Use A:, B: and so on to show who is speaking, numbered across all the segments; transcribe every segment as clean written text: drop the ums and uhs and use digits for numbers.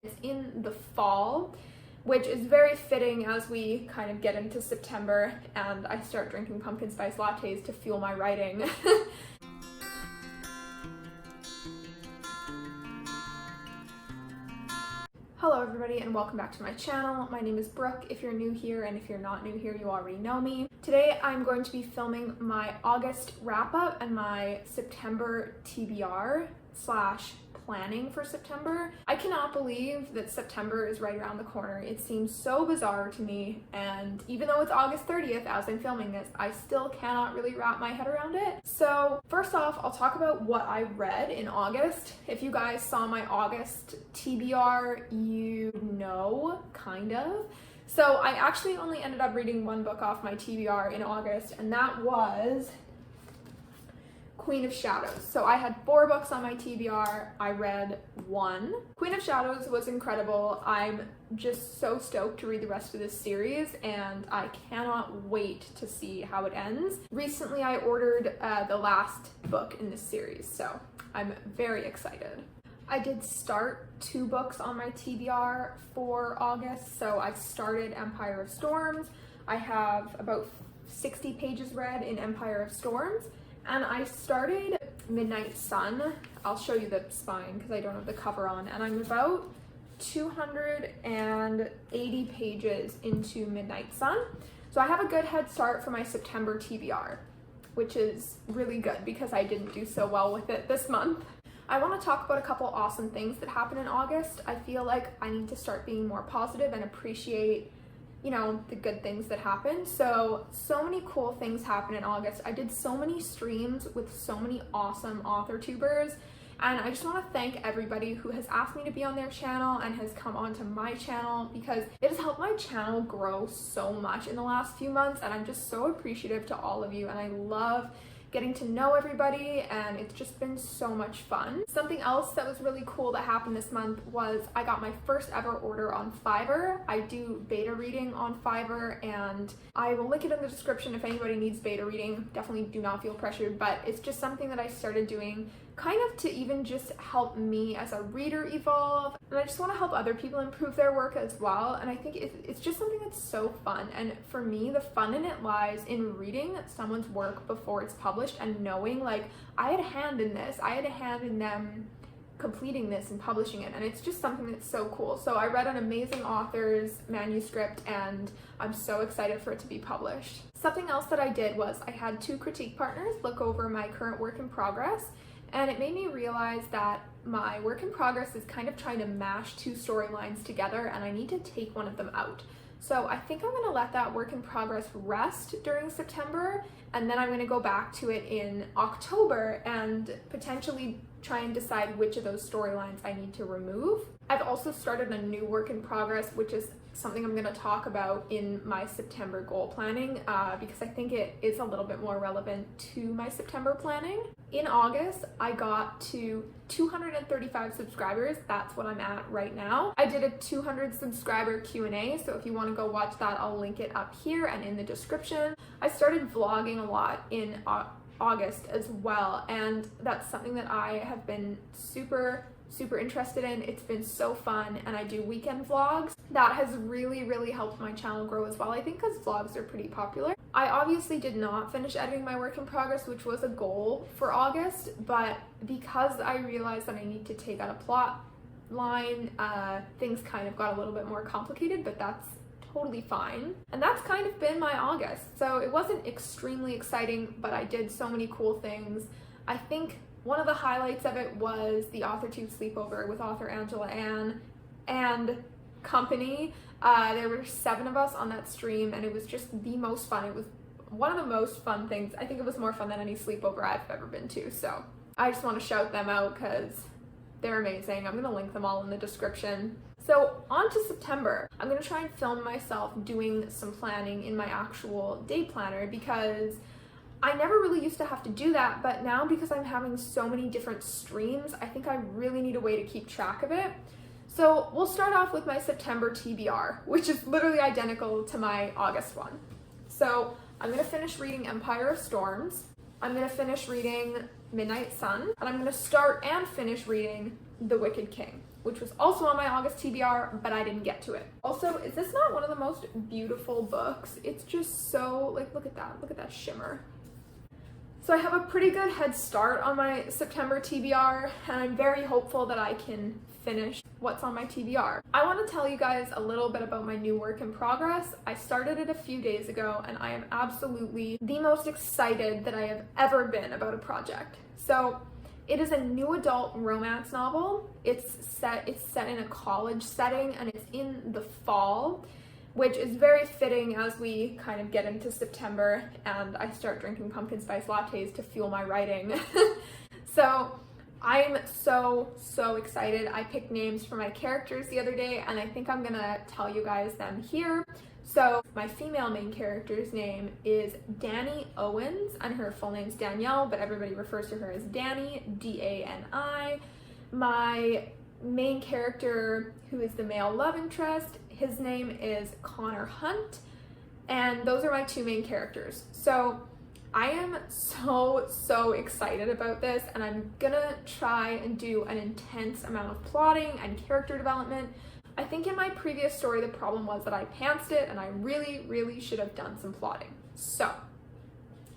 A: It's in the fall, which is very fitting as we kind of get into September and I start drinking pumpkin spice lattes to fuel my writing. Hello everybody and welcome back to my channel. My name is Brooke if you're new here, and if you're not new here you already know me. Today I'm going to be filming my August wrap up and my September TBR slash planning for September. I cannot believe that September is right around the corner. It seems so bizarre to me, and even though it's August 30th as I'm filming this, I still cannot really wrap my head around it. So first off, I'll talk about what I read in August. If you guys saw my August TBR, you know, kind of. So I actually only ended up reading one book off my TBR in August, and that was Queen of Shadows. So I had 4 books on my TBR. I read 1. Queen of Shadows was incredible. I'm just so stoked to read the rest of this series, and I cannot wait to see how it ends. Recently I ordered the last book in this series, so I'm very excited. I did start 2 books on my TBR for August. So I started Empire of Storms. I have about 60 pages read in Empire of Storms. And I started Midnight Sun. I'll show you the spine because I don't have the cover on. And I'm about 280 pages into Midnight Sun. So I have a good head start for my September TBR, which is really good because I didn't do so well with it this month. I want to talk about a couple awesome things that happened in August. I feel like I need to start being more positive and appreciate, you know, the good things that happen. So many cool things happened in August. I did so many streams with so many awesome Authortubers, and I just want to thank everybody who has asked me to be on their channel and has come onto my channel, because it has helped my channel grow so much in the last few months, and I'm just so appreciative to all of you, and I love getting to know everybody, and it's just been so much fun. Something else that was really cool that happened this month was I got my first ever order on Fiverr. I do beta reading on Fiverr, and I will link it in the description if anybody needs beta reading. Definitely do not feel pressured, but it's just something that I started doing kind of to even just help me as a reader evolve, and I just want to help other people improve their work as well. And I think it's just something that's so fun, and for me the fun in it lies in reading someone's work before it's published and knowing like I had a hand in this, I had a hand in them completing this and publishing it, and it's just something that's so cool. So I read an amazing author's manuscript and I'm so excited for it to be published. Something else that I did was I had 2 critique partners look over my current work in progress, and it made me realize that my work in progress is kind of trying to mash 2 storylines together, and I need to take one of them out. So I think I'm gonna let that work in progress rest during September, and then I'm gonna go back to it in October and potentially try and decide which of those storylines I need to remove. I've also started a new work in progress, which is something I'm gonna talk about in my September goal planning, because I think it is a little bit more relevant to my September planning. In August, I got to 235 subscribers. That's what I'm at right now. I did a 200 subscriber Q&A, so if you want to go watch that, I'll link it up here and in the description. I started vlogging a lot in August as well, and that's something that I have been super interested in. It's been so fun, and I do weekend vlogs. That has really helped my channel grow as well, I think, because vlogs are pretty popular. I obviously did not finish editing my work in progress, which was a goal for August, but because I realized that I need to take out a plot line, things kind of got a little bit more complicated, but that's totally fine. And that's kind of been my August. So it wasn't extremely exciting, but I did so many cool things. I think one of the highlights of it was the Authortube sleepover with author Angela Ann and company. There were 7 of us on that stream, and it was just the most fun. It was one of the most fun things. I think it was more fun than any sleepover I've ever been to. So I just want to shout them out because they're amazing. I'm gonna link them all in the description. So on to September. I'm gonna try and film myself doing some planning in my actual day planner, because I never really used to have to do that, but now because I'm having so many different streams, I think I really need a way to keep track of it. So we'll start off with my September TBR, which is literally identical to my August one. So I'm gonna finish reading Empire of Storms. I'm gonna finish reading Midnight Sun, and I'm gonna start and finish reading The Wicked King, which was also on my August TBR, but I didn't get to it. Also, is this not one of the most beautiful books? It's just so, like, look at that shimmer. So I have a pretty good head start on my September TBR, and I'm very hopeful that I can finish what's on my TBR. I want to tell you guys a little bit about my new work in progress. I started it a few days ago, and I am absolutely the most excited that I have ever been about a project. So it is a new adult romance novel. It's set in a college setting, and it's in the fall, which is very fitting as we kind of get into September and I start drinking pumpkin spice lattes to fuel my writing. So I'm so excited. I picked names for my characters the other day, and I think I'm gonna tell you guys them here. So my female main character's name is Dani Owens, and her full name's Danielle, but everybody refers to her as Dani, D-A-N-I. My main character, who is the male love interest, his name is Connor Hunt, and those are my two main characters. So I am so excited about this, and I'm gonna try and do an intense amount of plotting and character development. I think in my previous story, the problem was that I pantsed it, and I really should have done some plotting. So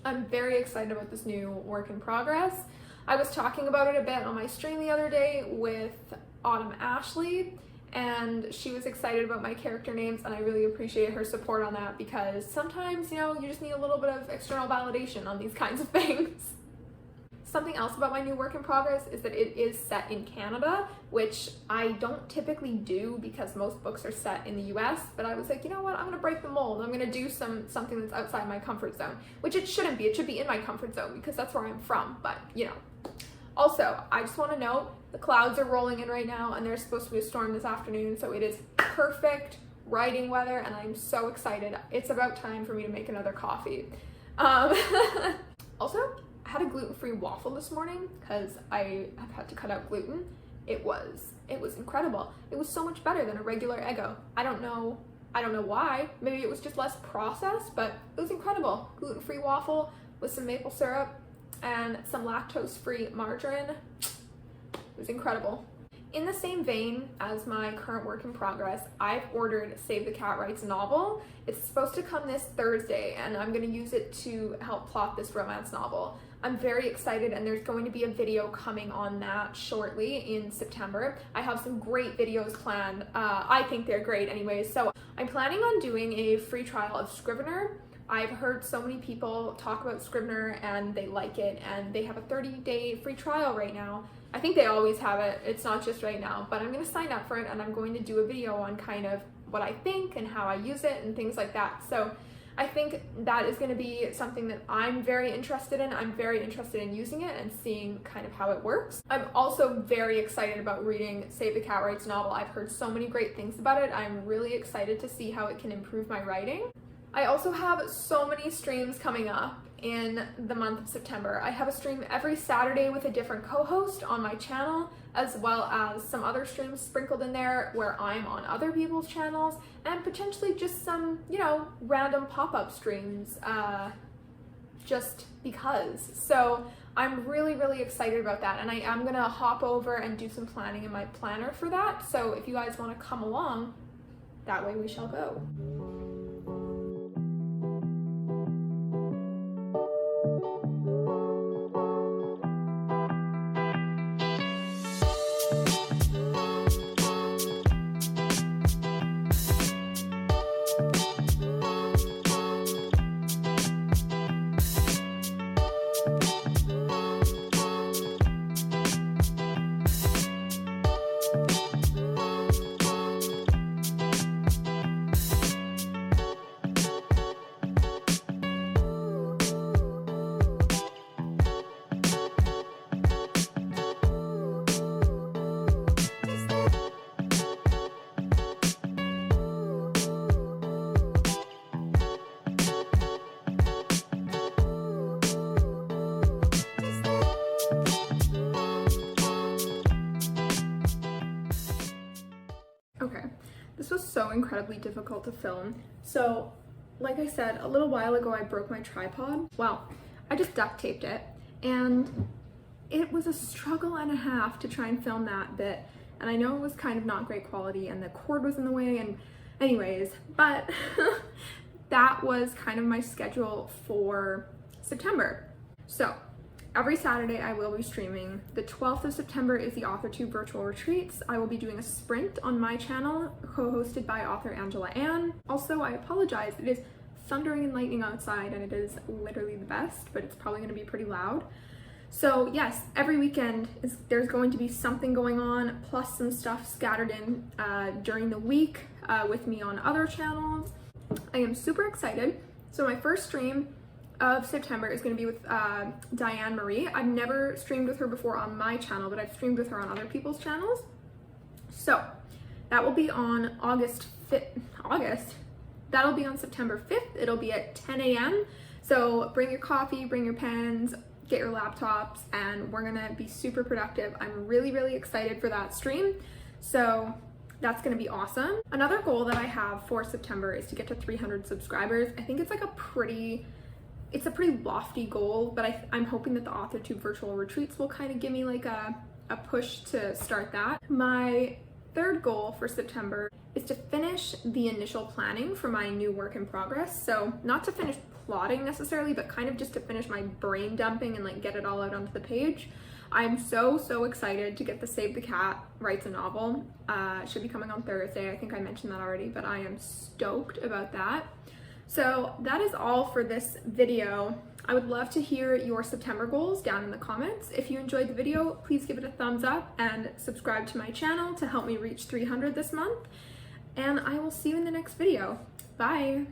A: I'm very excited about this new work in progress. I was talking about it a bit on my stream the other day with Autumn Ashley, and she was excited about my character names, and I really appreciate her support on that, because sometimes, you know, you just need a little bit of external validation on these kinds of things. Something else about my new work in progress is that it is set in Canada, which I don't typically do because most books are set in the US, but I was like, you know what, I'm gonna break the mold. I'm gonna do something that's outside my comfort zone, which it shouldn't be. It should be in my comfort zone because that's where I'm from, but you know. Also, I just want to note, the clouds are rolling in right now, and there's supposed to be a storm this afternoon, so it is perfect writing weather, and I'm so excited. It's about time for me to make another coffee. Also, I had a gluten-free waffle this morning because I have had to cut out gluten. It was incredible. It was so much better than a regular Eggo. I don't know why. Maybe it was just less processed, but it was incredible. Gluten-free waffle with some maple syrup and some lactose-free margarine. It was incredible. In the same vein as my current work in progress, I've ordered Save the Cat Writes novel. It's supposed to come this Thursday, and I'm gonna use it to help plot this romance novel. I'm very excited, and there's going to be a video coming on that shortly in September. I have some great videos planned. I think they're great anyways. So I'm planning on doing a free trial of Scrivener. I've heard so many people talk about Scrivener and they like it, and they have a 30-day free trial right now. I think they always have it, it's not just right now, but I'm gonna sign up for it, and I'm going to do a video on kind of what I think and how I use it and things like that. So I think that is gonna be something that I'm very interested in. I'm very interested in using it and seeing kind of how it works. I'm also very excited about reading Save the Cat Writes novel. I've heard so many great things about it. I'm really excited to see how it can improve my writing. I also have so many streams coming up in the month of September. I have a stream every Saturday with a different co-host on my channel, as well as some other streams sprinkled in there where I'm on other people's channels, and potentially just some, you know, random pop-up streams, just because. So I'm really excited about that, and I am gonna hop over and do some planning in my planner for that. So if you guys wanna come along, that way we shall go. Okay, this was so incredibly difficult to film. So, like I said, a little while ago I broke my tripod. Well, I just duct taped it, and it was a struggle and a half to try and film that bit. and I know it was kind of not great quality and the cord was in the way, and anyways, but that was kind of my schedule for September. So every Saturday I will be streaming. The 12th of September is the Authortube virtual retreats. I will be doing a sprint on my channel, co-hosted by author Angela Ann. Also, I apologize, it is thundering and lightning outside and it is literally the best, but it's probably gonna be pretty loud. So yes, every weekend there's going to be something going on, plus some stuff scattered in during the week with me on other channels. I am super excited. So my first stream of September is going to be with Diane Marie. I've never streamed with her before on my channel, but I've streamed with her on other people's channels. So that will be on that'll be on September 5th. It'll be at 10 a.m. So bring your coffee, bring your pens, get your laptops, and we're gonna be super productive. I'm really, really excited for that stream. So that's gonna be awesome. Another goal that I have for September is to get to 300 subscribers. I think it's like it's a pretty lofty goal, but I'm hoping that the Authortube virtual retreats will kind of give me like a push to start that. My third goal for September is to finish the initial planning for my new work in progress. So not to finish plotting necessarily, but kind of just to finish my brain dumping and like get it all out onto the page. I'm so excited to get the Save the Cat Writes a Novel. It should be coming on Thursday. I think I mentioned that already, but I am stoked about that. So that is all for this video. I would love to hear your September goals down in the comments. If you enjoyed the video, please give it a thumbs up and subscribe to my channel to help me reach 300 this month. And I will see you in the next video. Bye.